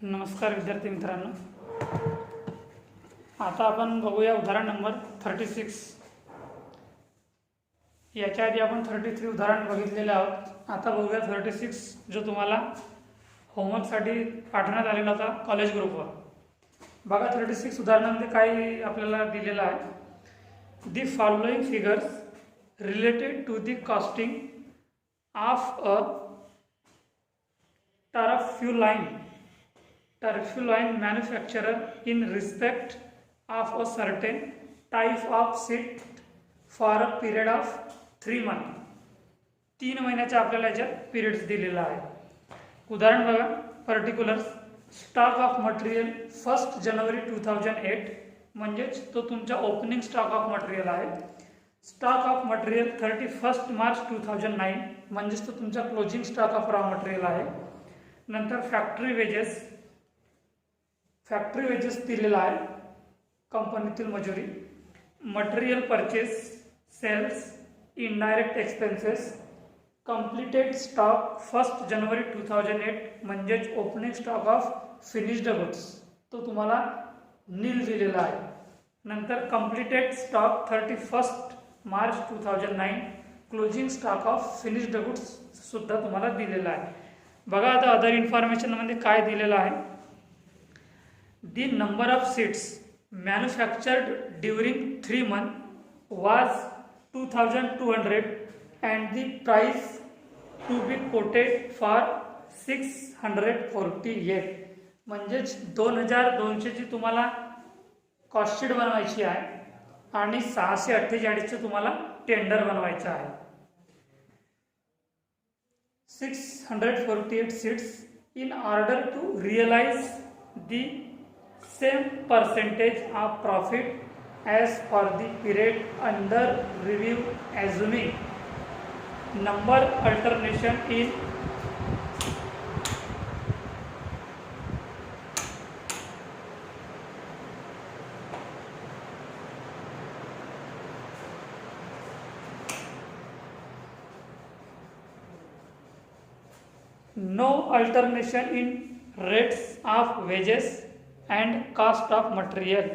नमस्कार विद्यार्थी मित्रांनो, आता आपण बघूया उदाहरण नंबर 36. याच्या आधी आपण 33 उदाहरण बघितलेले आहोत. आता बघूया 36 जो तुम्हाला होमवर्कसाठी पाठवण्यात आलेला होता कॉलेज ग्रुपवर. बघा 36 उदाहरणामध्ये काय आपल्याला दिलेलं आहे. The following figures related to the costing of a Turfulline manufacturer in respect of a certain type of seed for a period of 3 months. 3 महिन्याचा आपल्याला याच्यात पिरियड्स दिलेला आहे. उदाहरण बघा. पर्टिक्युलर्स स्टॉक ऑफ मटेरियल 1 जानेवारी 2008 म्हणजेच तो तुमचा ओपनिंग स्टॉक ऑफ मटेरियल आहे. स्टॉक ऑफ मटेरियल 31 मार्च 2009 म्हणजेच तो तुमचा closing stock of raw material आहे. नंतर फॅक्टरी वेजेस दिलेला आहे, कंपनीतील मजुरी. Material purchase, sales, indirect expenses, completed stock 1 जानेवारी 2008 म्हणजेच opening stock of finished goods तो तुम्हाला नील दिलेला आहे. नंतर completed stock 31 March 2009 closing stock of finished goods सुद्धा तुम्हाला दिलेला आहे. बघा आता अदर इन्फॉर्मेशनमध्ये काय दिलेलं आहे. The number of seats manufactured during 3 months was 2200 and the price to be quoted for 648. म्हणजेच 2200 ची तुम्हाला कॉस्टशीट बनवायची आहे आणि 648 तुम्हाला टेंडर बनवायचं आहे. 648 seats in order to realize the same percentage of profit as for the period under review, assuming number alternation in no alternation in rates of wages and cost of material.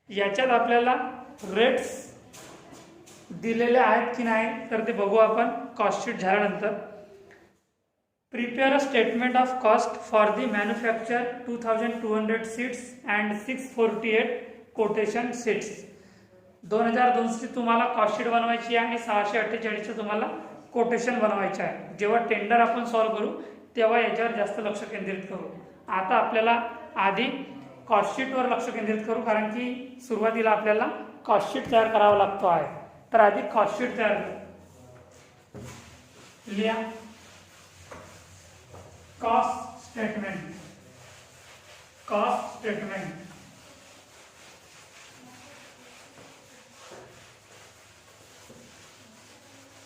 याच्यात आपल्याला rates दिलेले आहेत की नाही तर ते बघू आपण कॉस्टशीट झाल्यानंतर. Prepare a statement of cost for the manufacture 2200 seats and 648 quotation seats. 2200 तुम्हाला कॉस्टशीट बनवायची आहे आणि 648 तुम्हाला कोटेशन बनवायचे आहे. जेव्हा टेंडर आपण सॉल्व्ह करू तेव्हा याच्यावर जास्त लक्ष केंद्रित करू. आता आपल्याला आधी कॉस्टशीटवर लक्ष केंद्रित करू, कारण की सुरुवातीला आपल्याला कॉस्टशीट तयार करावा लागतो आहे. तर आधी कॉस्टशीट तयार करू. लिहा cost statement. Cost statement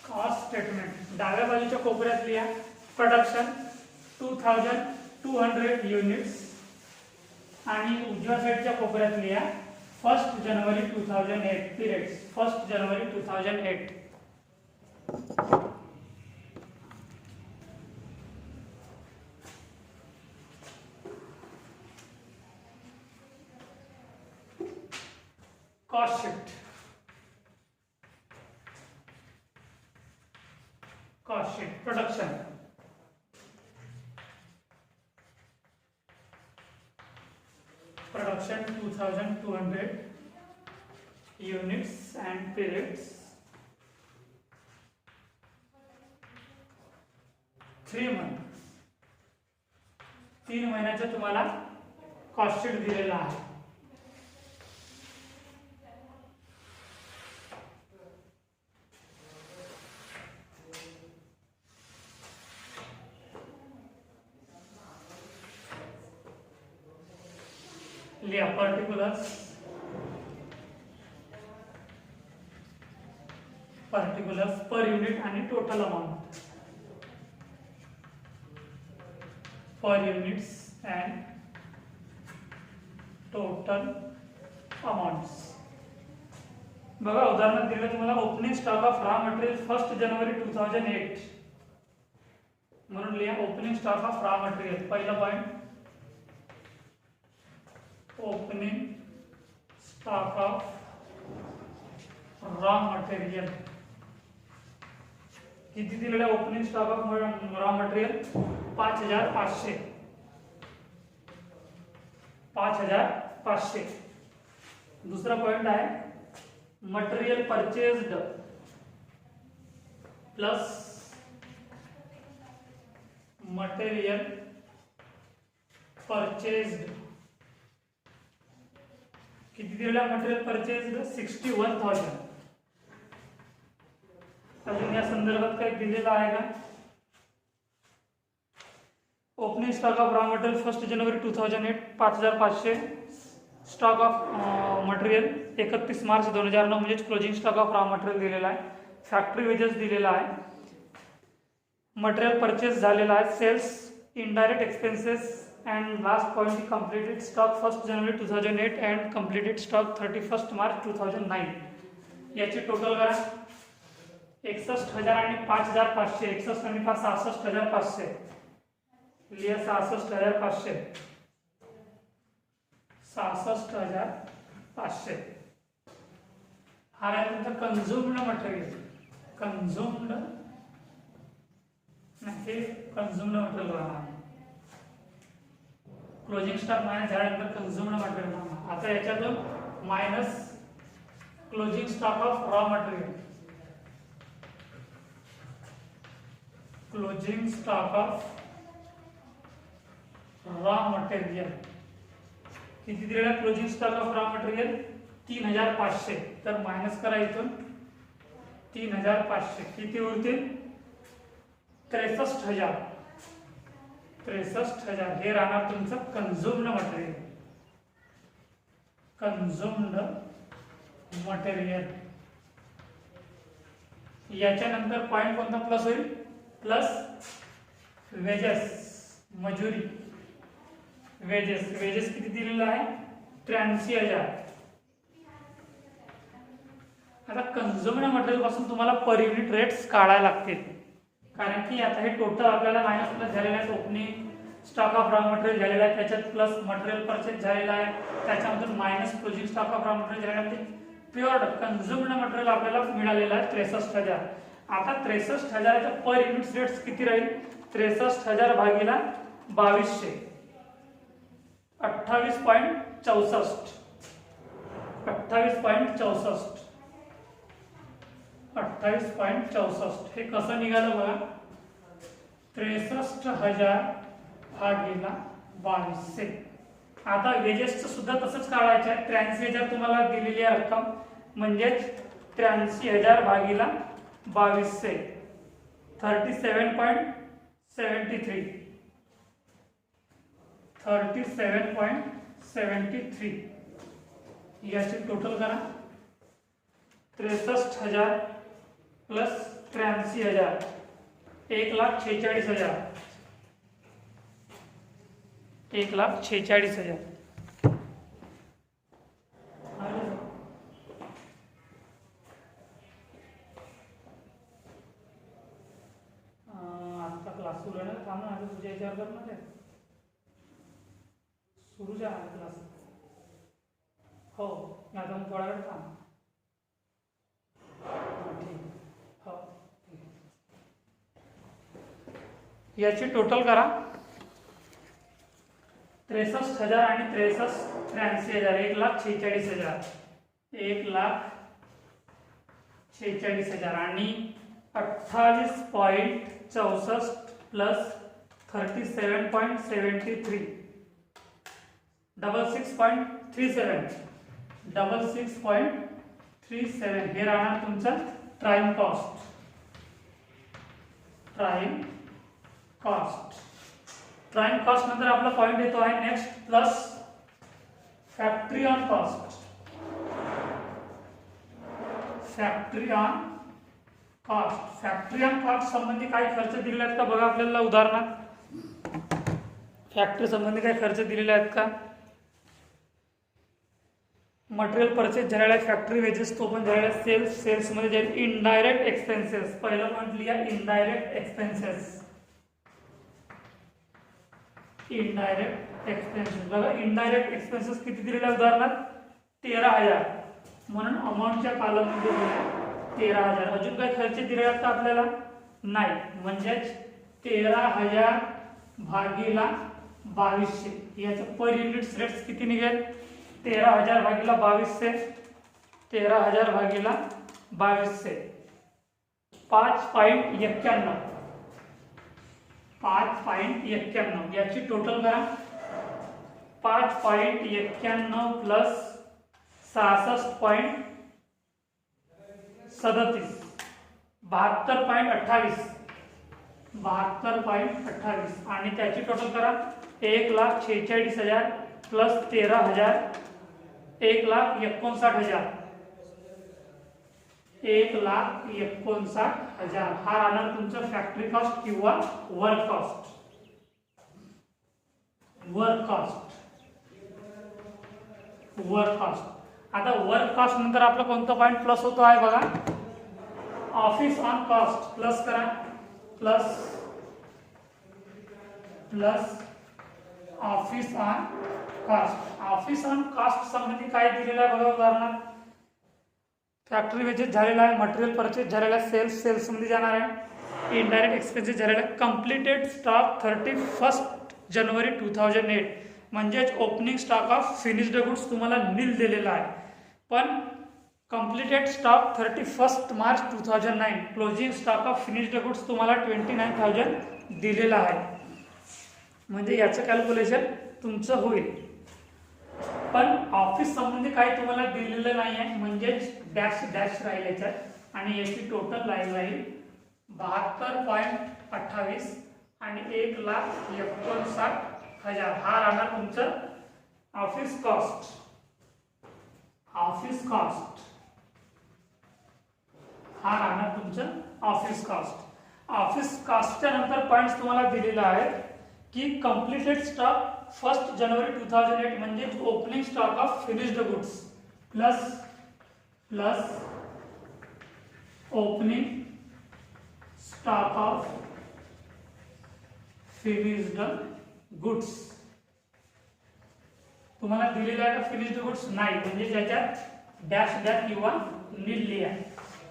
cost statement डाव्या बाजूच्या कोपऱ्यात लिहा प्रोडक्शन 2200 युनिट्स आणि उजव्या साईडच्या कोपऱ्यात लिहा 1 जानेवारी 2008 पिरियड्स. 1 जानेवारी 2008. Cost sheet. Cost sheet production production 2200 units and periods 3 months. 3 महिन्याचा तुम्हाला कॉस्टशीट दिलेला आहे. लिहा पर्टिक्युलर्स पर युनिट आणि total amount. Per units and total amounts. बघा उदाहरणात दिलं तुम्हाला opening stock of raw material 1 जानेवारी 2008 म्हणून लिहा opening stock of raw material. पहिला point opening stock of raw material. किती दिलेला opening stock of raw material? 5500. 5500. दुसरा पॉइंट आहे material purchased plus material purchased. किती दिलेला मटेरियल परचेज्ड? 61,000. अजून या संदर्भात काही दिलेलं आहे का? Opening stock of raw material 1 जानेवारी 2008 5500. स्टॉक ऑफ मटेरियल 31 मार्च 2009 म्हणजे closing stock of raw material दिलेला आहे. फॅक्टरी वेजेस दिलेला आहे. मटेरियल परचेस झालेला आहे. Sales, indirect expenses and last point completed stock 1 जानेवारी 2008 अँड कंप्लीटेड स्टॉक 31 मार्च 2009. याची टोटल करा. 61,000 आणि 5,500. 61 आणि 5 66,500. लिहा 66,500. 66,500. हा आहे तुमचं कन्झ्युम्ड मटेरियल. कन्झ्युम्ड नाही, हे कन्झ्युम्ड मटेरियल राहणार. क्लोजिंग स्टॉक मायनस झाल्यानंतर कन्झ्युम्ड मटेरियल राहणार. आता याच्यातून minus closing stock of raw material. Closing stock of raw material किती दिलेला? Closing stock of raw material 3,500. तर मायनस करा इथून 3,500. किती उरतील? 63,000. 63,000 हे राहणार तुमचं कन्झ्युम्ड मटेरियल. Consumed material. याच्यानंतर पॉइंट कोणता प्लस होईल? प्लस वेजेस, मजुरी. वेजेस किती दिलेला आहे? 83,000. आता कन्झ्युम्ड मटेरियल पासून तुम्हाला पर युनिट रेट्स काढायला लागतील, कारण की आता हे टोटल आपल्याला मायनस प्लस झालेलं आहे. Opening stock of raw material झालेला आहे, त्याच्यात प्लस मटेरियल परचेज झालेला आहे, त्याच्यामधून minus closing stock of raw material झालेला आहे. प्युअर कन्झ्युम्ड मटेरियल आपल्याला मिळालेलं आहे 63,000. आता 63,000च्या पर युनिट रेट्स किती राहील? 63,000 भागीला 2200. 28.64. 28.64. 28.64. हे कसं निघालं बघा? 63,000 भागीला 2200. आता वेजेसचं सुद्धा तसंच काढायचं आहे. 83,000 तुम्हाला दिलेली आहे रक्कम, म्हणजेच 83,000 भागीला 2200. 37.73. 37.73. याची टोटल करा. 63,000 प्लस 83,000 1,46,000. 1,46,000. आता क्लास सुरू आहे ना, थांब ना, आता तुझ्या याच्यावर करणार आहे. सुरू आहे क्लास. हो, आता मग थोडा वेळ थांब. हो, याची टोटल करा. 63,000 आणि 83,000 1,46,000. 1,46,000 आणि 28.64 प्लस 37.73 66.37. 66.37 हे राहणार तुमचं प्राइम कॉस्ट. प्राइम कॉस्ट नंतर आपला पॉइंट येतो आहे next plus factory on cost. Factory on cost संबंधी काही खर्च दिलेले आहेत का बघा आपल्याला उदाहरणात. फॅक्टरी संबंधी काही खर्च दिलेले आहेत का? मटेरियल परचेज झालेला आहे, फॅक्टरी वेजेस तो पण झालेला आहे. सेल्स मध्ये जाईल इनडायरेक्ट एक्सपेन्सेस. पहिला पॉइंट लिहा इनडायरेक्ट एक्सपेन्सेस. Indirect expenses. बघा इनडायरेक्ट एक्सपेन्सेस किती दिलेले आहे उदाहरणार्थ 13,000, म्हणून अमाऊंटच्या कॉलममध्ये 13,000. अजून काही खर्च दिले आहेत का आपल्याला? नाही. म्हणजेच 13,000 भागीला 2200 याचं पर युनिट रेट्स किती निघेल? 13,000 भागीला 2200, 13,000 भागीला 2200 5.91. 5.91 याची टोटल करा. 5.91 प्लस 66.37 72.28 72.28 आणि त्याची टोटल करा. 1,46,000 प्लस 13,000 1,59,000 1,59,000 हा राहणार तुमचं फॅक्टरी कॉस्ट किंवा वर्क कॉस्ट. आता वर्क कॉस्ट नंतर आपला कोणता पॉइंट प्लस होतो आहे बघा. ऑफिस ऑन कॉस्ट प्लस करा. Plus office on cost. Office on cost संबंधी काय दिलेलं आहे बघा. उदाहरणार्थ फॅक्टरी वेजेस झालेला आहे, मटेरियल परचेस झालेला आहे, सेल्स मध्ये जाणार आहे, इनडायरेक्ट एक्सपेन्सेस झालेला आहे. कम्प्लिटेड स्टॉक 31 जानेवारी 2008 म्हणजेच opening stock of finished goods तुम्हाला नील दिलेला आहे. पण completed stock 31 March 2009 closing stock of finished goods तुम्हाला 29,000 दिलेला आहे. म्हणजे याचं कॅल्क्युलेशन तुमचं होईल. पण ऑफिस संबंधी काही तुम्हाला दिलेलं नाही आहे, म्हणजेच डॅश राहिल्याचं आहे. आणि याची टोटल लाईन राहील 72.28 आणि 1,59,000 हा राहणार तुमचं ऑफिस कॉस्ट. हा राहणार तुमचं ऑफिस कॉस्ट. ऑफिस कॉस्टच्या नंतर पॉइंट्स तुम्हाला दिलेला आहे की कम्प्लिटेड स्टॉक 1 जानेवारी 2008 म्हणजे opening stock of finished goods plus opening stock of finished goods. तुम्हाला दिलेला आहे का फिनिश्ड गुड्स? नाही. म्हणजे ज्याच्यात डॅश किंवा नील लिहा.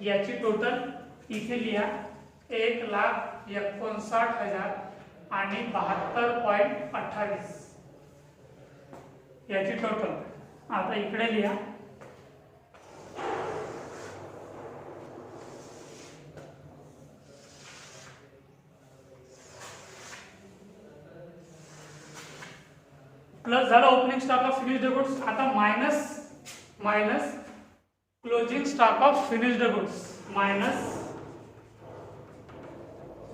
याची टोटल इथे लिहा 1,59,000 आणि 72.28 याची टोटल. आता इकडे लिहा प्लस झालं opening stock of finished goods. आता minus closing stock of finished goods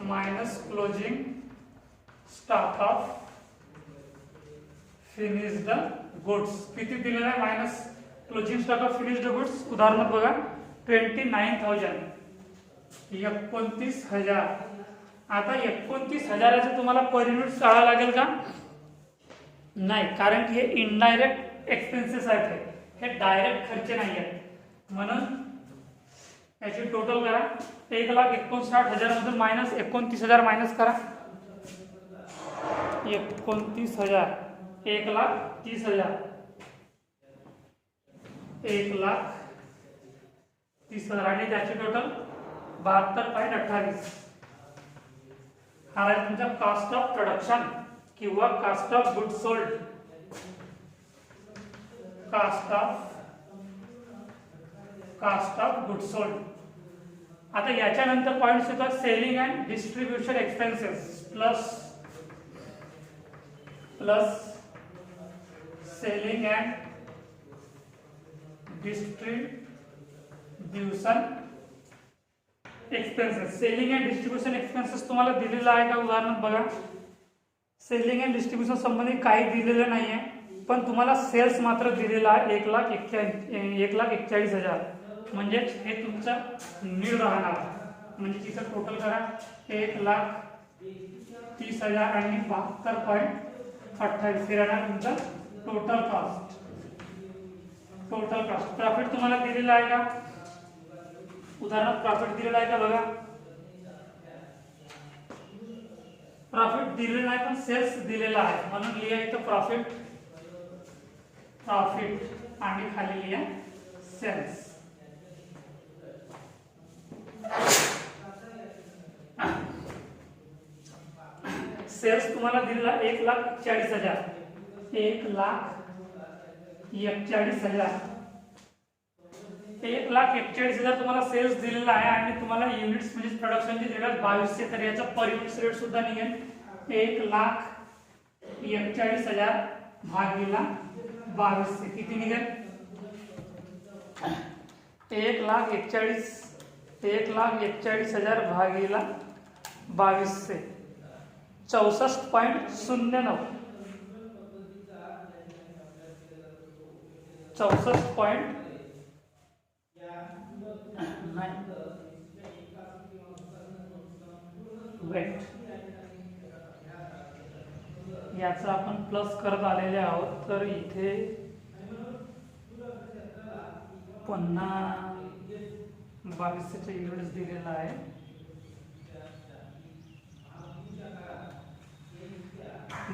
minus closing stock of finished goods. किती दिलेला आहे minus closing stock of finished goods? उदाहरणार्थ बघा 29,000 29,000. आता 29,000 तुम्हाला पर युनिट काढावं लागेल का? नाही, कारण की हे इनडायरेक्ट एक्सपेन्सेस आहेत, हे डायरेक्ट खर्च नाही आहेत. म्हणून याची टोटल करा. 1,59,000 मधून मायनस 29,000 मायनस करा. 29,000 1,30,000 1,30,000 आणि त्याची टोटल 72.28 हा आहे तुमचा कॉस्ट ऑफ प्रोडक्शन किंवा cost of good sold. Cost of good sold. आता याच्यानंतर पॉइंट्स येतात selling and distribution expenses plus selling and distribution expenses. Selling and distribution expenses तुम्हाला दिलेला आहे का? उदाहरण बघा. सेलिंग अँड डिस्ट्रीब्युशन संबंधी काही दिलेलं नाही आहे, पण तुम्हाला सेल्स मात्र दिलेला आहे 1,41,000 म्हणजेच हे तुमचं नीड राहणार. म्हणजे तिथं टोटल करा 1,30,000 आणि 72.28 हे राहणार तुमचं टोटल कॉस्ट. प्रॉफिट तुम्हाला दिलेला आहे का? उदाहरणार्थ प्रॉफिट दिलेला आहे का बघा. प्रॉफिट दिलेलं नाही पण सेल्स दिलेला आहे म्हणून लिहा इथं प्रॉफिट आणि खाली लिहा सेल्स. सेल्स तुम्हाला दिलेला 1,41,000. 1,41,000. 1,41,000 तुम्हाला सेल्स दिलेला आहे आणि तुम्हाला युनिट्स म्हणजे प्रोडक्शनचे दिलेला 2200. तर याचा पर युनिट रेट सुद्धा निघेल 1,41,000 भागिला 2200. किती निघेल? 1,41,000 भागिला 2200 64.09. 64.9 वेट. याचा आपण प्लस करत आलेले आहोत. तर इथे पुन्हा 2200चे युनिट्स दिलेला आहे.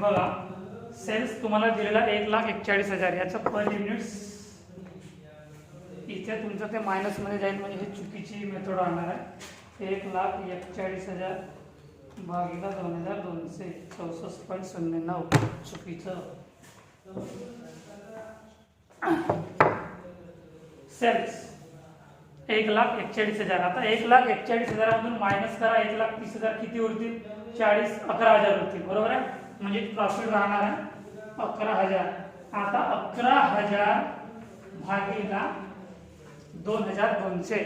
बघा सेल्स तुम्हाला दिलेला 1,41,000. याचा पर युनिट्स इथे तुमचं ते मायनस मध्ये जाईल म्हणजे हे चुकीची मेथड राहणार आहे. 1,41,000 भागिला 2,200 64.09 चुकीचं. सेल्स 1,41,000. आता 1,41,000 मधून मायनस करा 1,30,000 किती उरतील? 11,000 उरतील. बरोबर आहे. म्हणजे प्रॉफिट राहणार आहे 11,000. आता 11,000 भागिला 2,200.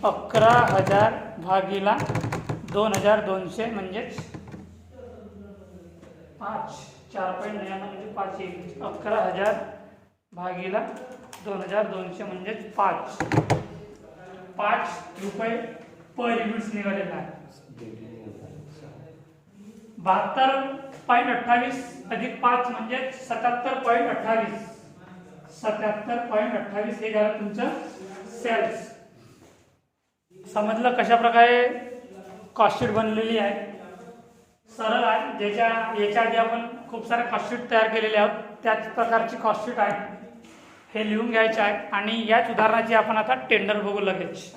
11,000 भागिला 2,200 म्हणजेच 5. 4.99 म्हणजे 5 येईल. 11,000 भागिला 2,200 म्हणजेच 5 रुपये पर युनिट्स निघालेला आहे. 72.28 अधिक 5 म्हणजे 77.28. 77.28 हे झालं तुमचं सेल्स. समजलं कशा प्रकारे कॉस्टशीट बनलेली आहे? सरळ आहे. याच्या आधी आपण खूप सारे कॉस्टशीट तयार केलेले आहोत. त्याच प्रकारची कॉस्टशीट आहे. हे लिहून घ्यायचे आहे आणि याच उदाहरणाची आपण आता टेंडर बघू लगेच.